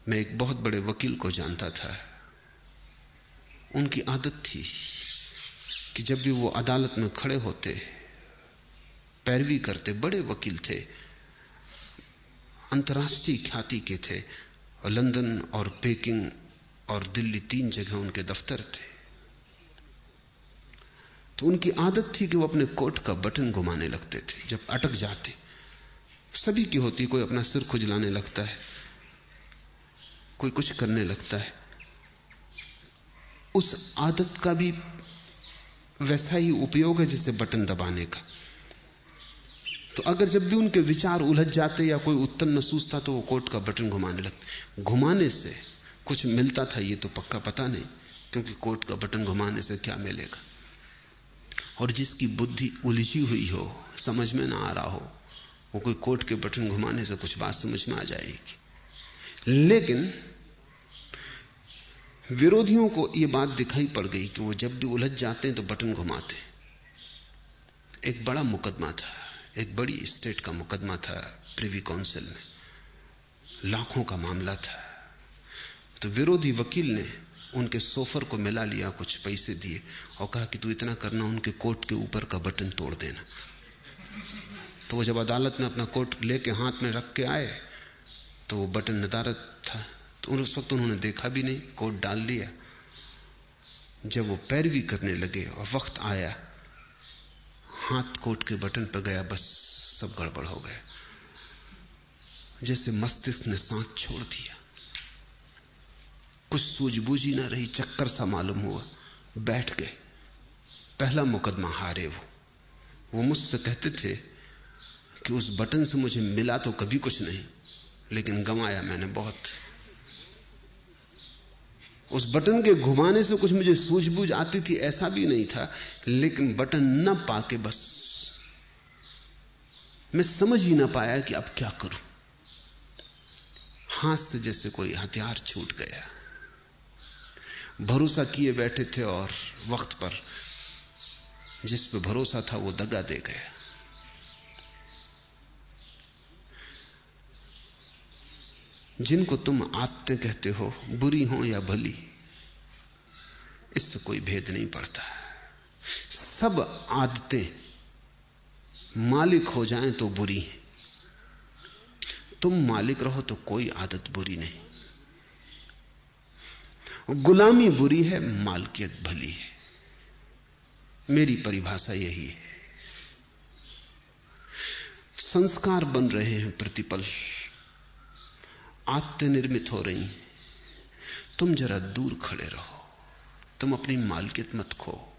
मैं एक बहुत बड़े वकील को जानता था। उनकी आदत थी कि जब भी वो अदालत में खड़े होते, पैरवी करते, बड़े वकील थे, अंतर्राष्ट्रीय ख्याति के थे, और लंदन और पेकिंग और दिल्ली 3 जगह उनके दफ्तर थे। तो उनकी आदत थी कि वो अपने कोट का बटन घुमाने लगते थे जब अटक जाते। सभी की होती, कोई अपना सिर खुजलाने लगता है, कोई कुछ करने लगता है। उस आदत का भी वैसा ही उपयोग है जैसे बटन दबाने का। तो अगर जब भी उनके विचार उलझ जाते या कोई उत्तर न सूझता तो वो कोट का बटन घुमाने लगते। घुमाने से कुछ मिलता था ये तो पक्का पता नहीं, क्योंकि कोट का बटन घुमाने से क्या मिलेगा। और जिसकी बुद्धि उलझी हुई हो, समझ में ना आ रहा हो, वो कोई कोट के बटन घुमाने से कुछ बात समझ में आ जाएगी। लेकिन विरोधियों को यह बात दिखाई पड़ गई कि वो जब भी उलझ जाते हैं तो बटन घुमाते। एक बड़ा मुकदमा था, एक बड़ी स्टेट का मुकदमा था प्रिवी काउंसिल में, लाखों का मामला था। तो विरोधी वकील ने उनके सोफर को मिला लिया, कुछ पैसे दिए और कहा कि तू इतना करना, उनके कोट के ऊपर का बटन तोड़ देना। तो वो जब अदालत में अपना कोट लेके हाथ में रख के आए तो वो बटन नदारद था। तो उस वक्त उन्होंने देखा भी नहीं, कोट डाल दिया। जब वो पैरवी करने लगे और वक्त आया, हाथ कोट के बटन पर गया, बस सब गड़बड़ हो गया। जैसे मस्तिष्क ने सांस छोड़ दिया, कुछ सूझबूझ ही ना रही, चक्कर सा मालूम हुआ, बैठ गए। पहला मुकदमा हारे वो मुझसे कहते थे कि उस बटन से मुझे मिला तो कभी कुछ नहीं, लेकिन गंवाया मैंने बहुत। उस बटन के घुमाने से कुछ मुझे सूझबूझ आती थी ऐसा भी नहीं था, लेकिन बटन न पाके बस मैं समझ ही ना पाया कि अब क्या करूं। हाथ से जैसे कोई हथियार छूट गया। भरोसा किए बैठे थे और वक्त पर जिस पे भरोसा था वो दगा दे गया। जिनको तुम आदतें कहते हो, बुरी हो या भली, इससे कोई भेद नहीं पड़ता। सब आदतें मालिक हो जाएं तो बुरी हैं, तुम मालिक रहो तो कोई आदत बुरी नहीं। गुलामी बुरी है, मालकियत भली है। मेरी परिभाषा यही है। संस्कार बन रहे हैं प्रतिपल, आदतें निर्मित हो रही हैं। तुम जरा दूर खड़े रहो, तुम अपनी मालकियत मत खो।